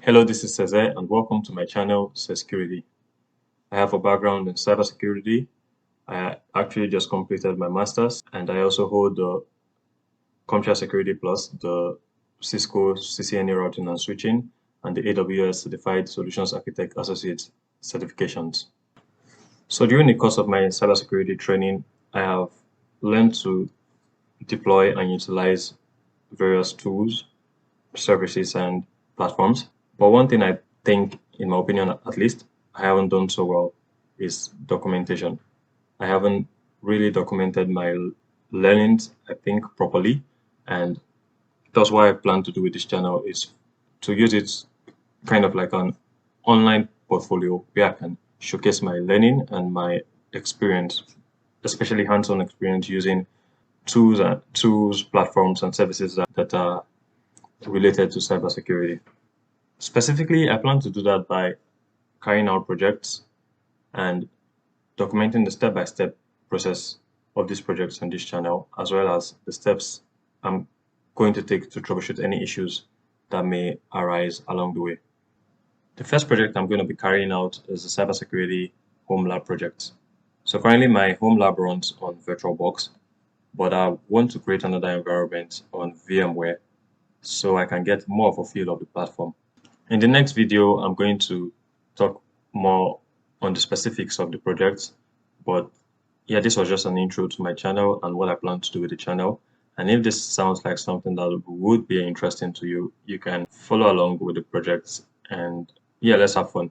Hello, this is Seze and welcome to my channel, Sezcurity. I have a background in cybersecurity. I actually just completed my master's and I also hold the Computer Security Plus, the Cisco CCNA routing and switching, and the AWS Certified Solutions Architect Associate certifications. So during the course of my cybersecurity training, I have learned to deploy and utilize various tools, services, and platforms. But one thing I think, in my opinion at least, I haven't done so well is documentation. I haven't really documented my learnings, I think, properly. And that's what I plan to do with this channel is to use it kind of like an online portfolio where I can showcase my learning and my experience, especially hands-on experience using tools, platforms, and services that are related to cybersecurity. Specifically, I plan to do that by carrying out projects and documenting the step-by-step process of these projects on this channel, as well as the steps I'm going to take to troubleshoot any issues that may arise along the way. The first project I'm going to be carrying out is the cybersecurity home lab project. So currently my home lab runs on VirtualBox, but I want to create another environment on VMware so I can get more of a feel of the platform. In the next video, I'm going to talk more on the specifics of the project, but yeah, this was just an intro to my channel and what I plan to do with the channel. And if this sounds like something that would be interesting to you, you can follow along with the project and yeah, let's have fun.